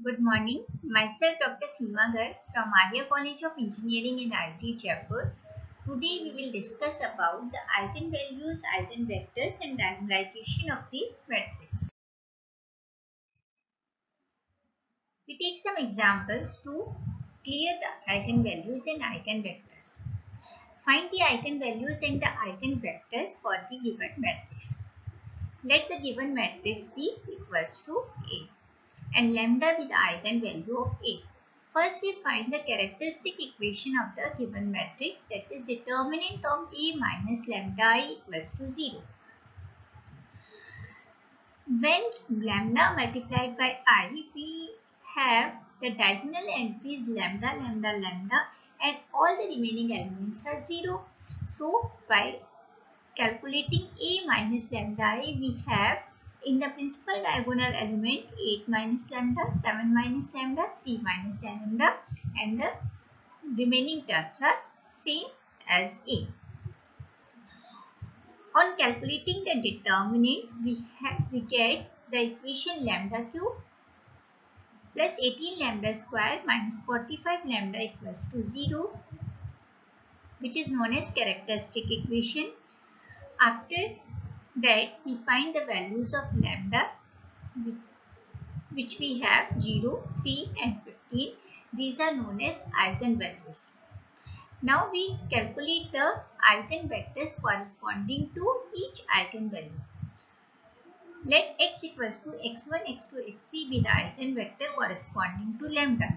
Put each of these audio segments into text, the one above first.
Good morning. Myself Dr. Seema Garg from Arya College of Engineering and IT Jaipur. Today we will discuss about the eigenvalues, eigenvectors and diagonalization of the matrix. We take some examples to clear the eigenvalues and eigenvectors. Find the eigenvalues and the eigenvectors for the given matrix. Let the given matrix be equals to A and lambda be the eigenvalue of A. First, we find the characteristic equation of the given matrix, that is determinant of A minus lambda I equals to 0. When lambda multiplied by I, we have the diagonal entries lambda, lambda, lambda and all the remaining elements are 0. So, by calculating A minus lambda I, we have in the principal diagonal element 8 minus lambda, 7 minus lambda, 3 minus lambda and the remaining terms are same as A. On calculating the determinant, we get the equation lambda cube plus 18 lambda square minus 45 lambda equals to 0, which is known as characteristic equation. After that, we find the values of lambda, which we have 0, 3 and 15. These are known as eigenvalues. Now we calculate the eigenvectors corresponding to each eigenvalue. Let x equals to x1, x2, x3 be the eigenvector corresponding to lambda.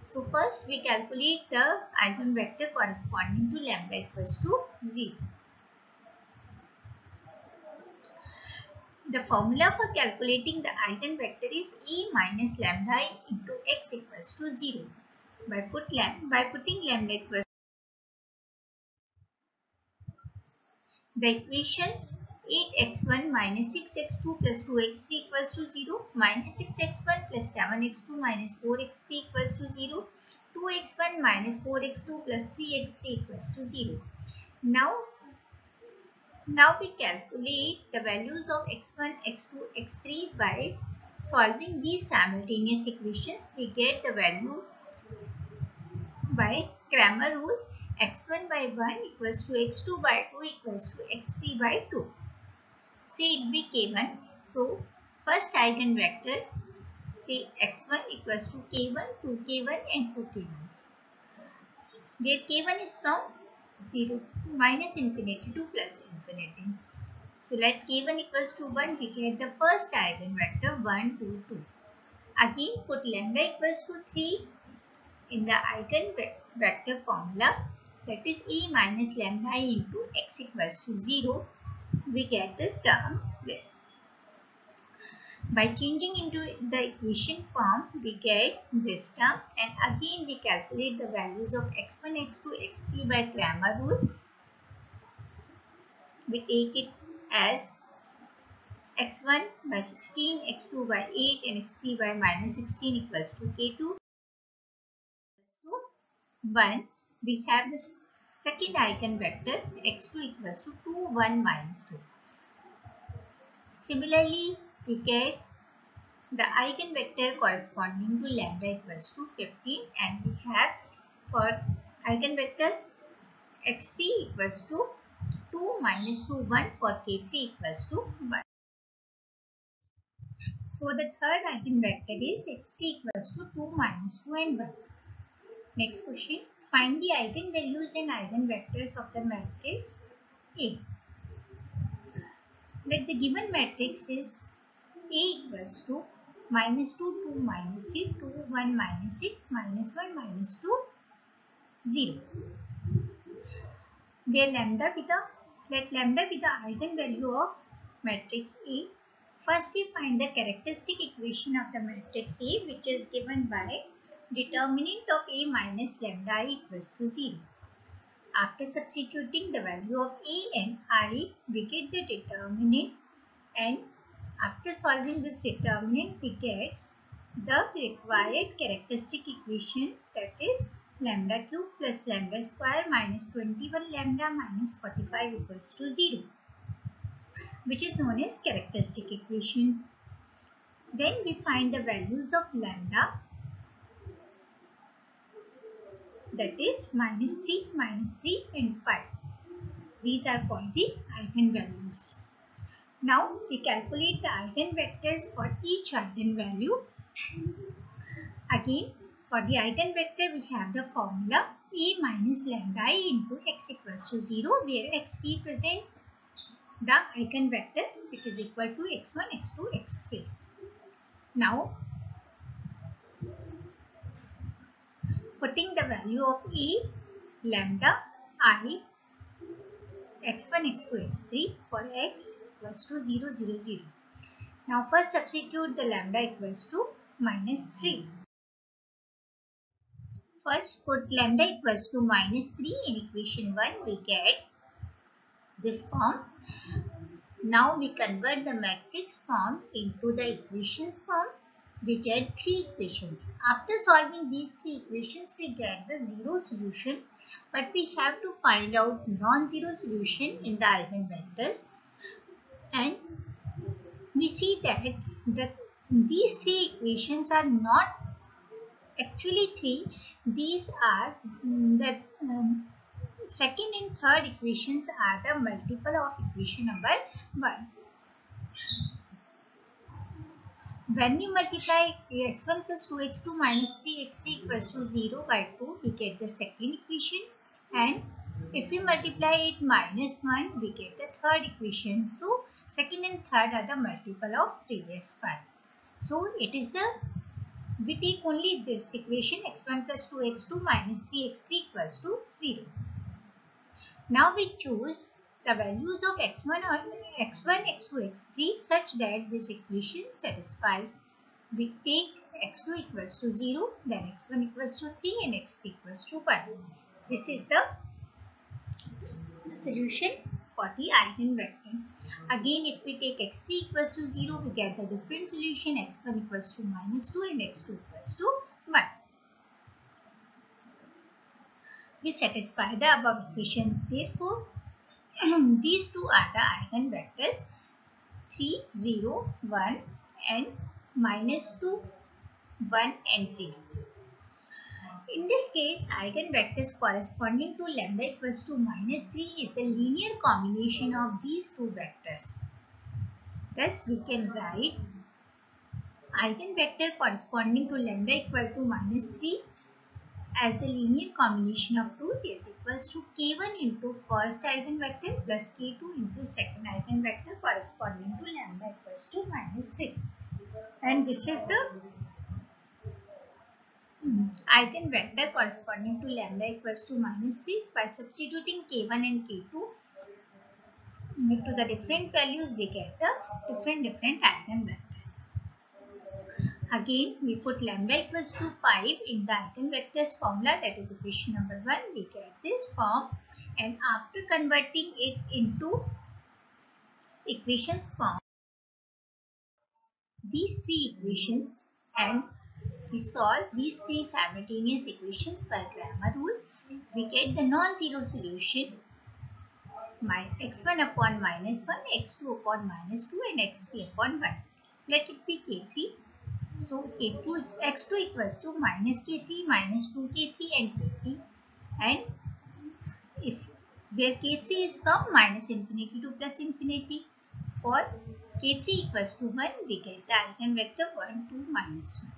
So first we calculate the eigenvector corresponding to lambda equals to 0. The formula for calculating the eigenvector is A minus lambda I into x equals to 0. By putting lambda equals the equations 8x1 minus 6x2 plus 2x3 equals to 0, minus 6x1 plus 7x2 minus 4x3 equals to 0, 2x1 minus 4x2 plus 3x3 equals to 0. Now we calculate the values of x1, x2, x3 by solving these simultaneous equations. We get the value by Cramer rule. X1 by 1 equals to x2 by 2 equals to x3 by 2. Say it be k1. So first eigenvector, say x1 equals to k1, 2k1 and 2k1. Where k1 is from 0 minus infinity to plus infinity. So let k1 equals to 1, we get the first eigenvector 1, 2, 2. Again put lambda equals to 3 in the eigenvector formula, that is A minus lambda I into x equals to 0, we get this term this. By changing into the equation form, we get this term, and again we calculate the values of x1, x2, x3 by Cramer rule. We take it as x1 by 16, x2 by 8 and x3 by minus 16 equals to k2 equals to 1. We have the second eigenvector x2 equals to 2, 1 minus 2. Similarly, we get the eigenvector corresponding to lambda equals to 15, and we have for eigenvector x3 equals to 2 minus 2, 1 for k3 equals to 1. So the third eigenvector is x3 equals to 2 minus 2 and 1. Next question. Find the eigenvalues and eigenvectors of the matrix A. Let the given matrix is A equals to minus 2, 2 minus 3, 2, 1 minus 6, minus 1 minus 2, 0. Where let lambda be the eigenvalue of matrix A. First we find the characteristic equation of the matrix A, which is given by determinant of A minus lambda I equals to 0. After substituting the value of A and I, we get the determinant, and after solving this determinant, we get the required characteristic equation, that is lambda cube plus lambda square minus 21 lambda minus 45 equals to 0, which is known as characteristic equation. Then we find the values of lambda, that is -3, -3 and 5. These are called the eigenvalues. Now we calculate the eigenvectors for each eigenvalue. Again, for the eigenvector we have the formula A minus lambda I into x equals to 0, where x represents the eigenvector which is equal to x1, x2, x3. Now putting the value of A lambda I x1, x2, x3 for x equals to 0, 0, 0. Now first substitute the lambda equals to -3. First put lambda equals to -3 in equation 1, we get this form. Now we convert the matrix form into the equations form. We get 3 equations. After solving these 3 equations, we get the 0 solution, but we have to find out non-zero solution in the eigenvectors. And we see that these 3 equations are not actually 3. These are the second and third equations are the multiple of equation number 1. When we multiply x1 plus 2x2 minus 3x3 equals to 0 by 2, we get the second equation. And if we multiply it -1, we get the third equation. So second and third are the multiple of previous one. So it is the, we take only this equation x1 plus 2x2 minus 3x3 equals to 0. Now we choose the values of x1, x2, x3 such that this equation satisfies. We take x2 equals to 0, then x1 equals to 3 and x3 equals to 1. This is the solution for the eigenvector. Again, if we take x3 equals to 0, we get the different solution x1 equals to -2 and x2 equals to 1. We satisfy the above equation. Therefore, these two are the eigenvectors 3, 0, 1 and -2, 1 and 0. In this case, eigenvectors corresponding to lambda equals to -3 is the linear combination of these two vectors. Thus, we can write eigenvector corresponding to lambda equal to -3 as the linear combination of two is equals to k1 into first eigenvector plus k2 into second eigenvector corresponding to lambda equals to -6. And this is the eigenvector corresponding to lambda equals to -3. By substituting k1 and k2 to the different values, we get the different eigenvectors. Again, we put lambda equals to 5 in the eigenvectors formula, that is equation number 1. We get this form, and after converting it into equations form, these 3 equations, and we solve these 3 simultaneous equations by grammar rule, we get the non-zero solution x1 upon -1, x2 upon -2 and x3 upon 1. Let it be k3. So x2 equals to -k3, -2k3 and k3. And if where k3 is from -infinity to +infinity, for k3 equals to 1, we get the eigenvector 1, 2, -1.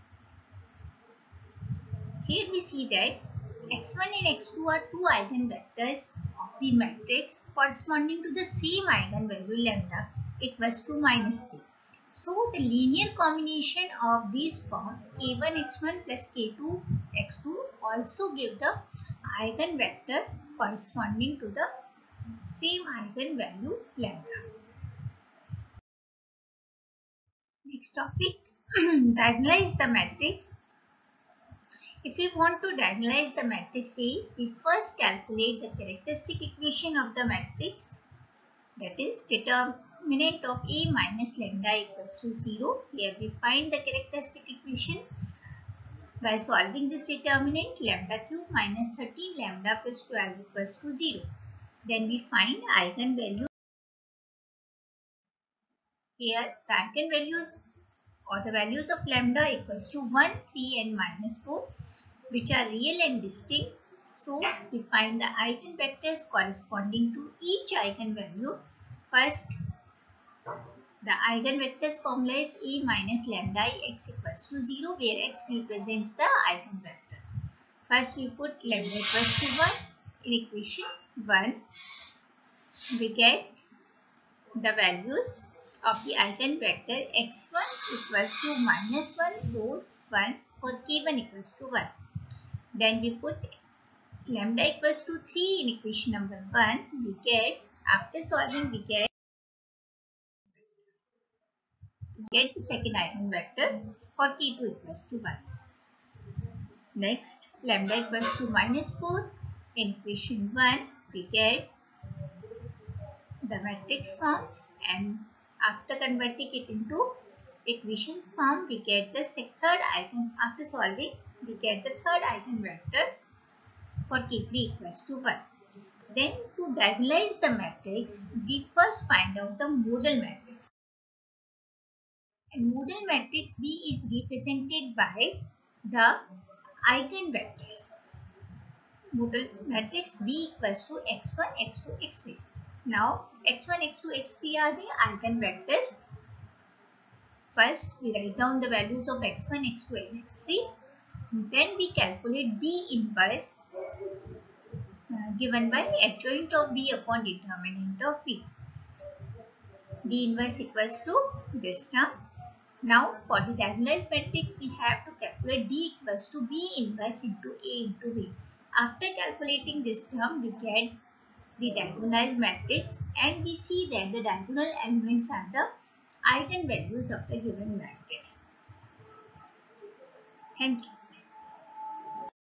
Here we see that x1 and x2 are two eigenvectors of the matrix corresponding to the same eigenvalue lambda equals to -3. So the linear combination of these forms k1 x1 plus k2 x2 also give the eigenvector corresponding to the same eigenvalue lambda. Next topic, diagonalize the matrix. If we want to diagonalize the matrix A, we first calculate the characteristic equation of the matrix, that is determinant of A minus lambda equals to 0. Here we find the characteristic equation by solving this determinant, lambda cube minus 13 lambda plus 12 equals to 0. Then we find eigenvalue. Here the eigenvalues or the values of lambda equals to 1, 3 and minus 4, which are real and distinct. So we find the eigenvectors corresponding to each eigenvalue. First, the eigenvectors formula is A minus lambda I x equals to 0, where x represents the eigenvector. First we put lambda equals to 1 in equation 1. We get the values of the eigenvector x1 equals to minus 1, 4, 1 for k1 equals to 1. Then we put lambda equals to 3 in equation number 1. We get, after solving, we get the second eigenvector for k2 equals to 1. Next, lambda equals to minus 4 in equation 1. We get the matrix form, and after converting it into equations form, we get the third eigen. After solving, we get the third eigenvector for k3 equals to 1. Then to diagonalize the matrix, we first find out the modal matrix. And modal matrix B is represented by the eigenvectors. Modal matrix B equals to x1, x2, x3. Now x1, x2, x3 are the eigenvectors. First we write down the values of x1, x2 and x3. Then we calculate B inverse given by adjoint of B upon determinant of B. B inverse equals to this term. Now for the diagonalized matrix, we have to calculate D equals to B inverse into A into B. After calculating this term, we get the diagonalized matrix, and we see that the diagonal elements are the eigenvalues of the given matrix. Thank you.